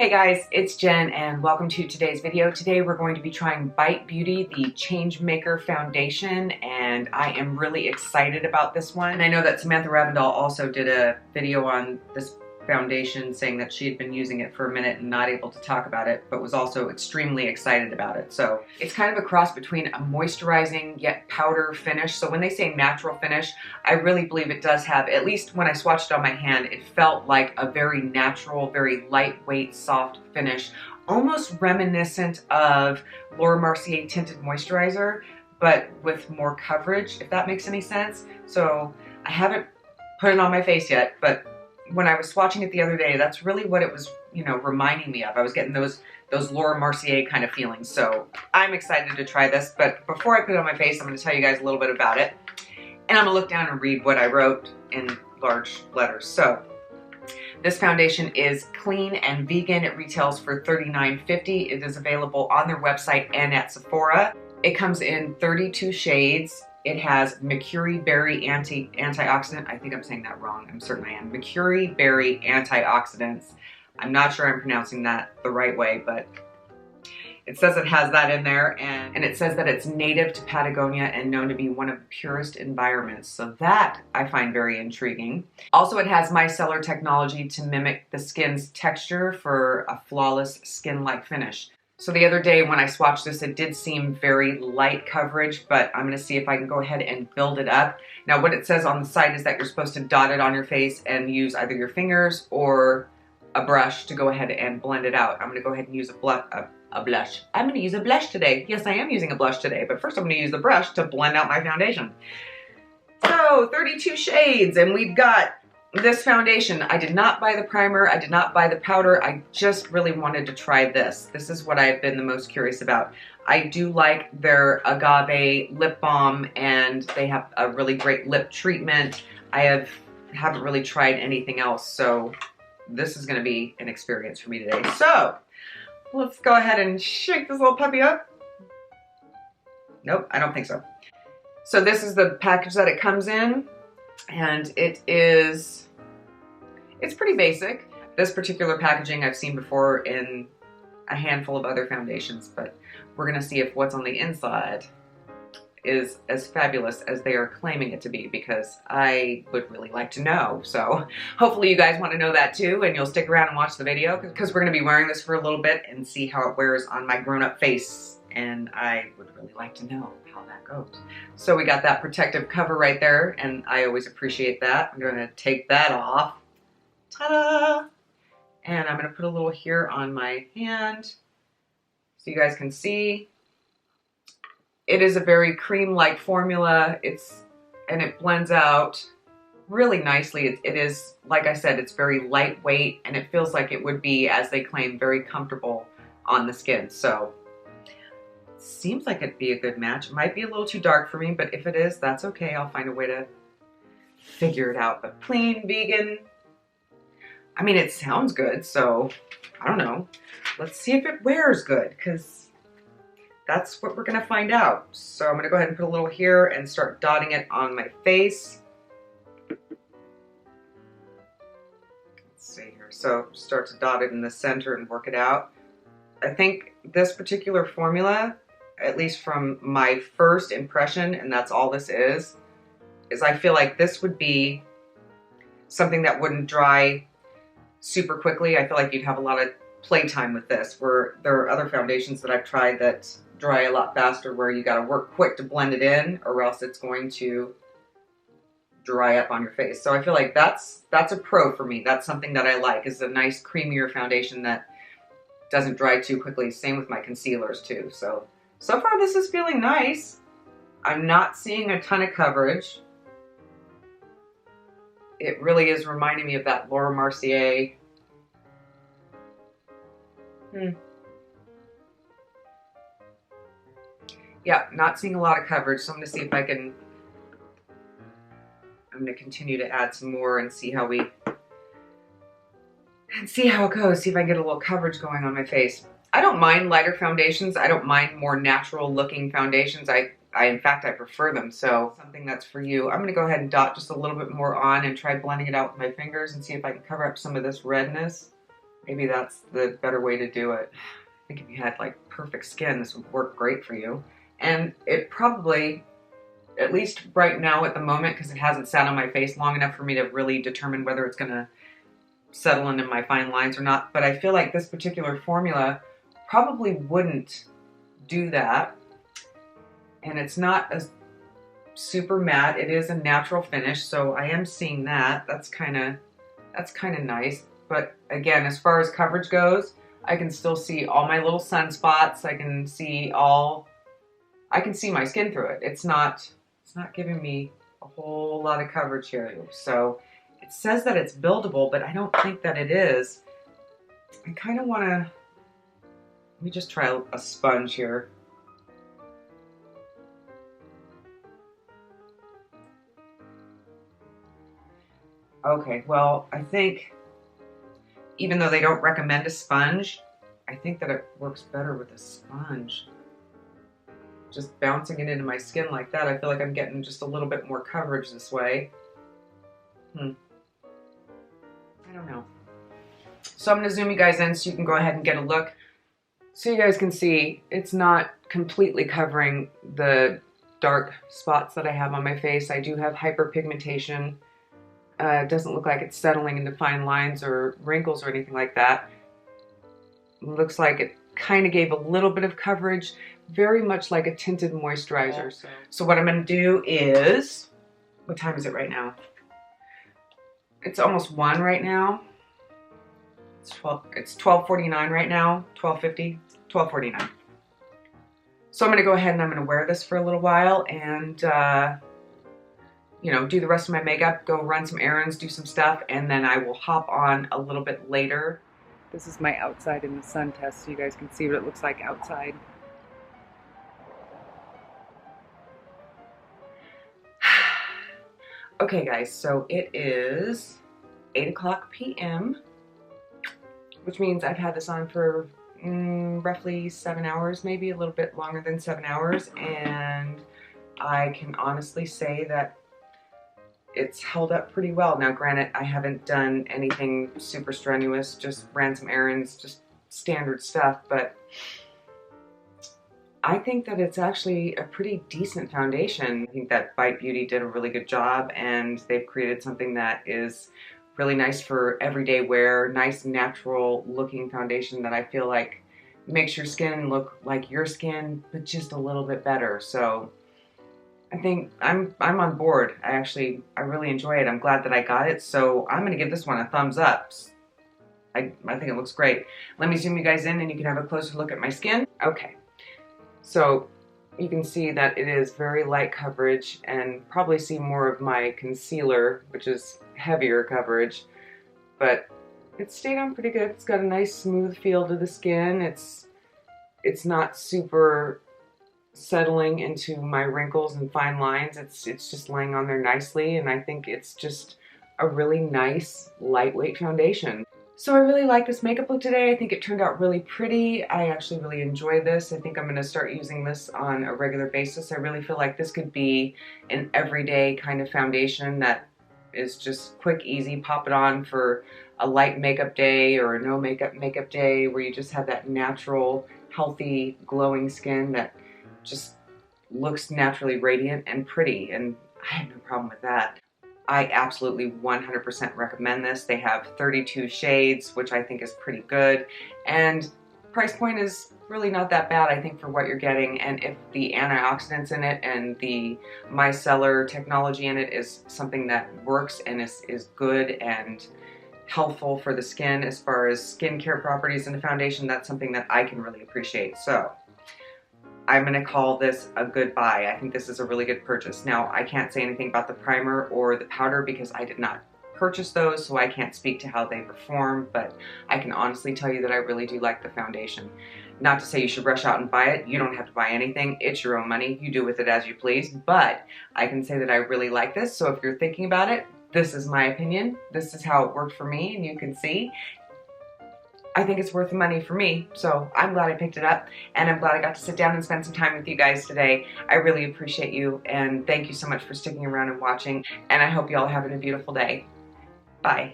Hey guys, it's Jen and welcome to today's video. Today we're going to be trying Bite Beauty, the Changemaker foundation, and I am really excited about this one. And I know that Samantha Ravindal also did a video on this foundation saying that she had been using it for a minute and not able to talk about it, but was also extremely excited about it. So it's kind of a cross between a moisturizing yet powder finish. So when they say natural finish, I really believe it does have, at least when I swatched it on my hand, it felt like a very natural, very lightweight, soft finish, almost reminiscent of Laura Mercier tinted moisturizer, but with more coverage, if that makes any sense. So I haven't put it on my face yet, but when I was swatching it the other day, that's really what it was, reminding me of. I was getting those Laura Mercier kind of feelings. So I'm excited to try this, but before I put it on my face, I'm going to tell you guys a little bit about it. And I'm going to look down and read what I wrote in large letters. So this foundation is clean and vegan. It retails for $39.50. It is available on their website and at Sephora. It comes in 32 shades. It has Mercury Berry antioxidant. I think I'm saying that wrong. I'm certain I am. Mercury Berry antioxidants. I'm not sure I'm pronouncing that the right way, but it says it has that in there, and it says that it's native to Patagonia and known to be one of the purest environments. So that I find very intriguing. Also, it has micellar technology to mimic the skin's texture for a flawless skin-like finish. So the other day when I swatched this, it did seem very light coverage, but I'm going to see if I can go ahead and build it up. Now what it says on the side is that you're supposed to dot it on your face and use either your fingers or a brush to go ahead and blend it out. I'm going to go ahead and use a blush. I'm going to use a blush today. Yes, I am using a blush today, but first I'm going to use the brush to blend out my foundation. So 32 shades, and we've got this foundation. I did not buy the primer. I did not buy the powder. I just really wanted to try this. This is what I've been the most curious about. I do like their agave lip balm, and they have a really great lip treatment. I haven't really tried anything else, so this is going to be an experience for me today. So let's go ahead and shake this little puppy up. Nope, I don't think so. So this is the package that it comes in, and it's pretty basic. This particular packaging I've seen before in a handful of other foundations, but we're gonna see if what's on the inside is as fabulous as they are claiming it to be, because I would really like to know. So hopefully you guys want to know that too, and you'll stick around and watch the video, because we're going to be wearing this for a little bit and see how it wears on my grown-up face, and I would really like to know how that goes. So we got that protective cover right there, and I always appreciate that. I'm going to take that off. Ta-da! And I'm going to put a little here on my hand so you guys can see. It is a very cream-like formula. And it blends out really nicely. It is, like I said, it's very lightweight, and it feels like it would be, as they claim, very comfortable on the skin. So it seems like it'd be a good match. It might be a little too dark for me, but if it is, that's okay. I'll find a way to figure it out. But clean, vegan, I mean, it sounds good, so I don't know. Let's see if it wears good, because that's what we're gonna find out. So I'm gonna go ahead and put a little here and start dotting it on my face. Let's see here. So start to dot it in the center and work it out. I think this particular formula, at least from my first impression, and that's all this is I feel like this would be something that wouldn't dry super quickly. I feel like you'd have a lot of playtime with this, where there are other foundations that I've tried that dry a lot faster, where you got to work quick to blend it in, or else it's going to dry up on your face. So I feel like that's a pro for me. That's something that I like, is a nice creamier foundation that doesn't dry too quickly. Same with my concealers too. So far this is feeling nice. I'm not seeing a ton of coverage. It really is reminding me of that Laura Mercier. Yeah, not seeing a lot of coverage, so I'm going to see if I can, I'm going to continue to add some more and see how it goes, see if I can get a little coverage going on my face. I don't mind lighter foundations. I don't mind more natural looking foundations. In fact, I prefer them. So something that's for you. I'm going to go ahead and dot just a little bit more on and try blending it out with my fingers and see if I can cover up some of this redness. Maybe that's the better way to do it. I think if you had like perfect skin, this would work great for you. And it probably, at least right now at the moment, because it hasn't sat on my face long enough for me to really determine whether it's gonna settle into my fine lines or not, but I feel like this particular formula probably wouldn't do that. And it's not a super matte. It is a natural finish, so I am seeing that. That's kind of nice. But again, as far as coverage goes, I can still see all my little sunspots. I can see my skin through it. It's not giving me a whole lot of coverage here. So it says that it's buildable, but I don't think that it is. I kind of want to, let me just try a sponge here. Okay, well, I think even though they don't recommend a sponge, I think that it works better with a sponge. Just bouncing it into my skin like that, I feel like I'm getting just a little bit more coverage this way. I don't know. So I'm going to zoom you guys in so you can go ahead and get a look. So you guys can see it's not completely covering the dark spots that I have on my face. I do have hyperpigmentation. It doesn't look like it's settling into fine lines or wrinkles or anything like that. It looks like it kind of gave a little bit of coverage, very much like a tinted moisturizer. So what I'm going to do is, what time is it right now? It's almost 1 right now. It's 12:49 right now, 12:50, 12:49. So I'm going to go ahead and I'm going to wear this for a little while and you know, do the rest of my makeup, go run some errands, do some stuff, and then I will hop on a little bit later. This is my outside in the sun test so you guys can see what it looks like outside. Okay guys, so it is 8:00 p.m. which means I've had this on for roughly 7 hours, maybe a little bit longer than 7 hours, and I can honestly say that it's held up pretty well. Now granted, I haven't done anything super strenuous, just ran some errands, just standard stuff, but I think that it's actually a pretty decent foundation. I think that Bite Beauty did a really good job, and they've created something that is really nice for everyday wear, nice natural looking foundation that I feel like makes your skin look like your skin, but just a little bit better. So I think I'm on board. I really enjoy it. I'm glad that I got it. So I'm gonna give this one a thumbs up. I think it looks great. Let me zoom you guys in and you can have a closer look at my skin. Okay, so you can see that it is very light coverage and probably see more of my concealer, which is heavier coverage, but it stayed on pretty good. It's got a nice smooth feel to the skin. It's not super settling into my wrinkles and fine lines. It's just laying on there nicely, and I think it's just a really nice lightweight foundation. So I really like this makeup look today. I think it turned out really pretty. I actually really enjoy this. I think I'm going to start using this on a regular basis. I really feel like this could be an everyday kind of foundation that is just quick, easy, pop it on for a light makeup day or a no makeup day where you just have that natural, healthy, glowing skin that just looks naturally radiant and pretty, and I have no problem with that. I absolutely 100% recommend this. They have 32 shades, which I think is pretty good, and price point is really not that bad, I think, for what you're getting. And if the antioxidants in it and the micellar technology in it is something that works and is good and helpful for the skin as far as skincare properties in the foundation, that's something that I can really appreciate. So I'm going to call this a good buy. I think this is a really good purchase. Now, I can't say anything about the primer or the powder because I did not purchase those, so I can't speak to how they perform, but I can honestly tell you that I really do like the foundation. Not to say you should rush out and buy it. You don't have to buy anything. It's your own money. You do with it as you please, but I can say that I really like this, so if you're thinking about it, this is my opinion. This is how it worked for me, and you can see. I think it's worth the money for me, so I'm glad I picked it up, and I'm glad I got to sit down and spend some time with you guys today. I really appreciate you, and thank you so much for sticking around and watching, and I hope you all having a beautiful day. Bye.